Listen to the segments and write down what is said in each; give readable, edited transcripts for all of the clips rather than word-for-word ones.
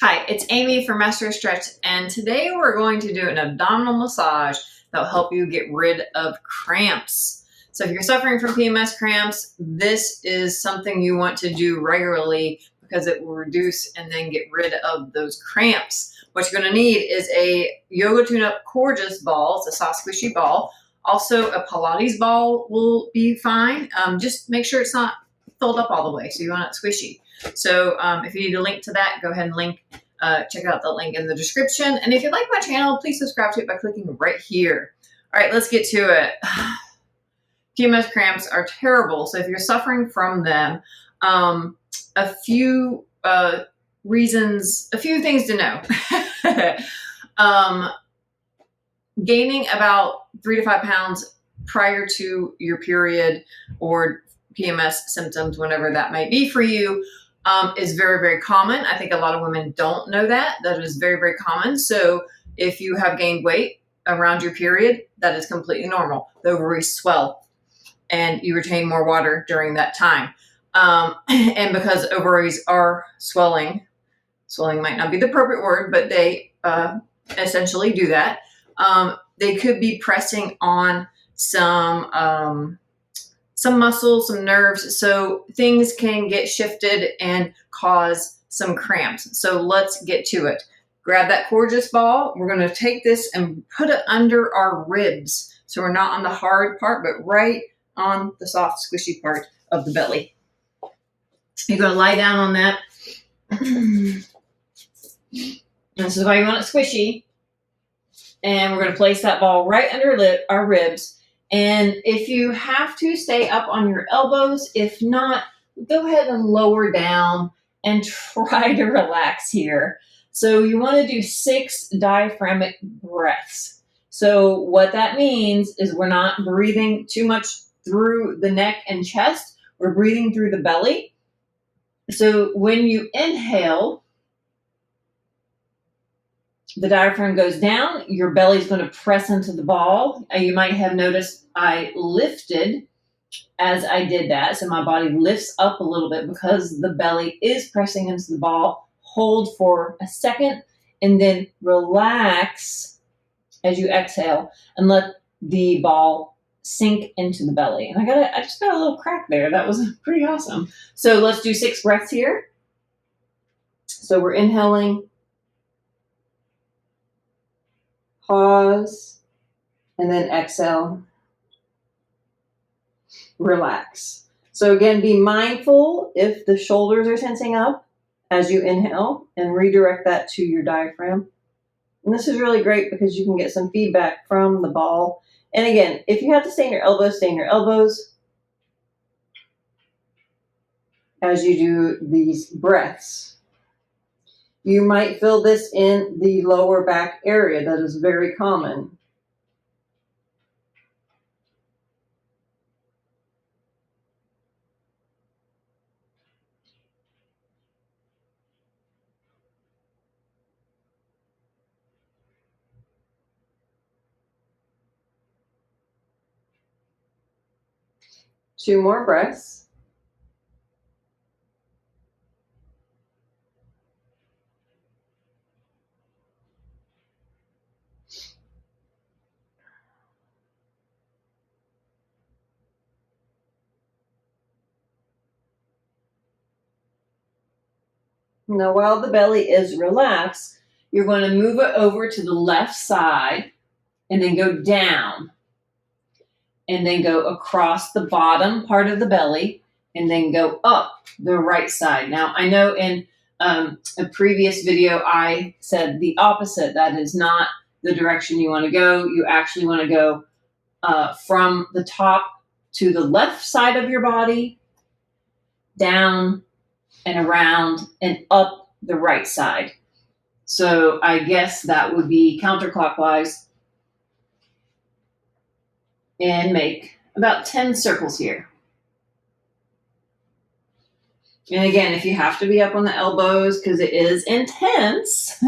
Hi, it's Amy from Mastro Stretch, and today we're going to do an abdominal massage that will help you get rid of cramps. So if you're suffering from PMS cramps, this is something you want to do regularly because it will reduce and then get rid of those cramps. What you're going to need is a Yoga Tune-Up Coregeous Ball. It's a soft squishy ball. Also, a Pilates ball will be fine. Just make sure it's not filled up all the way, so you want it squishy. So if you need a link to that, go ahead and check out the link in the description. And if you like my channel, please subscribe to it by clicking right here. All right, let's get to it. PMS cramps are terrible. So if you're suffering from them, a few things to know. Gaining about 3 to 5 pounds prior to your period or PMS symptoms, whenever that may be for you, is very, very common. I think a lot of women don't know that. That is very, very common. So if you have gained weight around your period, that is completely normal. The ovaries swell and you retain more water during that time. And because ovaries are swelling might not be the appropriate word, but they essentially do that. They could be pressing on some muscles, some nerves, so things can get shifted and cause some cramps. So let's get to it. Grab that Coregeous ball. We're going to take this and put it under our ribs. So we're not on the hard part, but right on the soft, squishy part of the belly. You're going to lie down on that. This is why you want it squishy. And we're going to place that ball right under our ribs. And if you have to, stay up on your elbows. If not, go ahead and lower down and try to relax here. So you want to do 6 diaphragmatic breaths. So what that means is we're not breathing too much through the neck and chest. We're breathing through the belly. So when you inhale, the diaphragm goes down, your belly is going to press into the ball. You might have noticed I lifted as I did that. So my body lifts up a little bit because the belly is pressing into the ball. Hold for a second and then relax as you exhale and let the ball sink into the belly. And I just got a little crack there. That was pretty awesome. So let's do 6 breaths here. So we're inhaling. Pause, and then exhale, relax. So again, be mindful if the shoulders are tensing up as you inhale and redirect that to your diaphragm. And this is really great because you can get some feedback from the ball. And again, if you have to stay in your elbows, stay in your elbows as you do these breaths. You might feel this in the lower back area. That is very common. Two more breaths. Now, while the belly is relaxed, you're going to move it over to the left side and then go down and then go across the bottom part of the belly and then go up the right side. Now, I know in a previous video, I said the opposite. That is not the direction you want to go. You actually want to go from the top to the left side of your body, down and around and up the right side. So I guess that would be counterclockwise. And make about 10 circles here. And again, if you have to be up on the elbows because it is intense,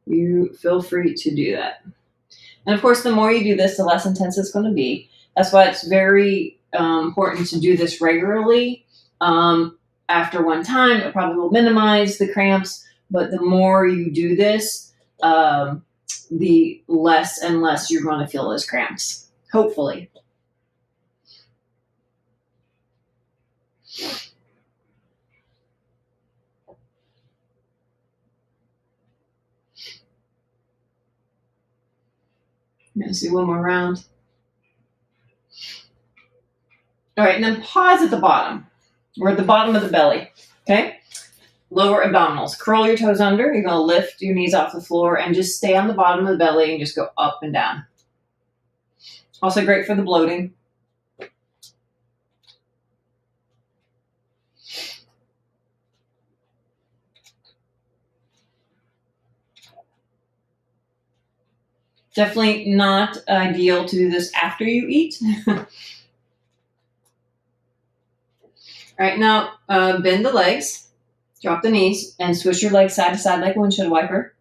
you feel free to do that. And of course, the more you do this, the less intense it's going to be. That's why it's very important to do this regularly. after one time, it probably will minimize the cramps, but the more you do this, the less and less you're going to feel those cramps, hopefully. I'm going to do one more round. All right, and then pause at the bottom. We're at the bottom of the belly, okay? Lower abdominals. Curl your toes under. You're going to lift your knees off the floor and just stay on the bottom of the belly and just go up and down. Also great for the bloating. Definitely not ideal to do this after you eat. All right, now bend the legs, drop the knees, and switch your legs side to side like a windshield wiper.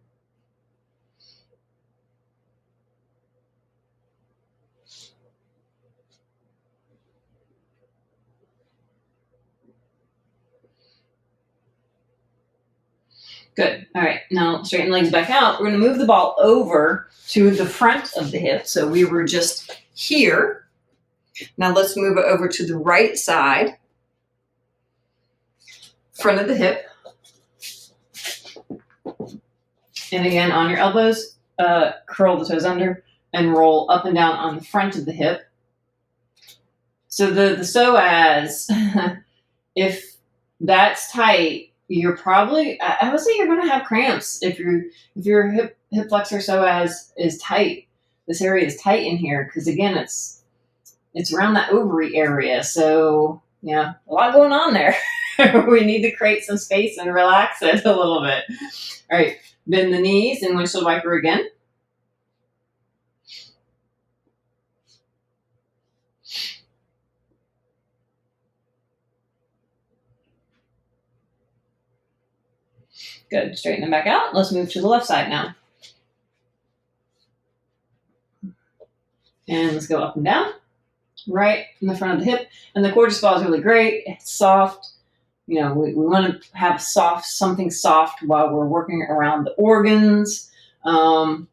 Good. All right, now straighten the legs back out. We're going to move the ball over to the front of the hip. So we were just here. Now let's move it over to the right side, front of the hip. And again, on your elbows, curl the toes under and roll up and down on the front of the hip. So the psoas, if that's tight, you're probably, I would say you're going to have cramps if your hip flexor psoas is tight. This area is tight in here because again, it's around that ovary area. So yeah, a lot going on there. We need to create some space and relax it a little bit. All right, bend the knees and windshield wiper again. Good. Straighten them back out. Let's move to the left side now. And let's go up and down. Right in the front of the hip. And the Coregeous Ball is really great. It's soft. You know, we want to have something soft while we're working around the organs. And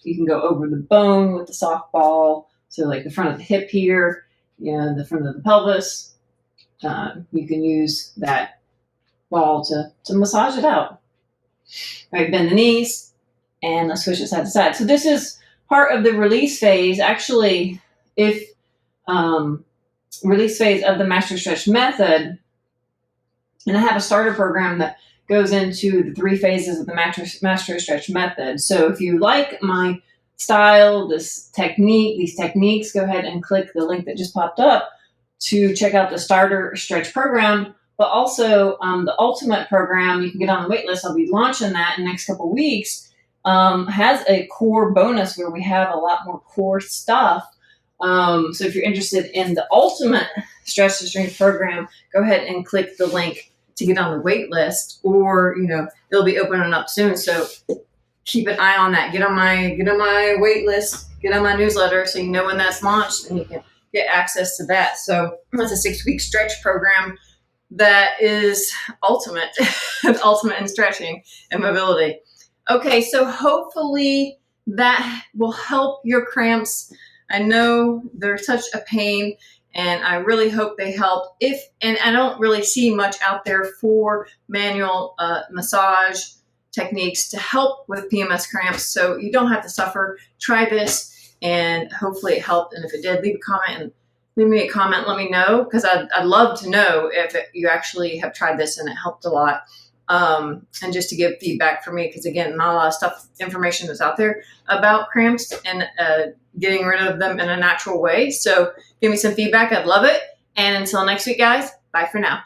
you can go over the bone with the soft ball. So like the front of the hip here, the front of the pelvis. You can use that ball to massage it out. All right, bend the knees and let's switch it side to side. So this is part of the release phase. Actually, if release phase of the MastroStretch method, and I have a starter program that goes into the 3 phases of the MastroStretch method. So if you like my style, these techniques, go ahead and click the link that just popped up to check out the starter stretch program. But also the ultimate program, you can get on the wait list. I'll be launching that in the next couple of weeks. Has a core bonus where we have a lot more core stuff. So if you're interested in the ultimate stretch to strength program, go ahead and click the link to get on the wait list, or it'll be opening up soon. So keep an eye on that. Get on my wait list. Get on my newsletter so you know when that's launched and you can get access to that. So that's a 6-week stretch program that is ultimate in stretching and mobility. Okay, so hopefully that will help your cramps. I know they're such a pain, and I really hope they help. And I don't really see much out there for manual massage techniques to help with PMS cramps, so you don't have to suffer. Try this, and hopefully it helped. And if it did, leave me a comment, let me know, because I'd love to know if you actually have tried this and it helped a lot. And just to give feedback for me, because again, not a lot of information is out there about cramps and getting rid of them in a natural way. So give me some feedback. I'd love it. And until next week, guys, bye for now.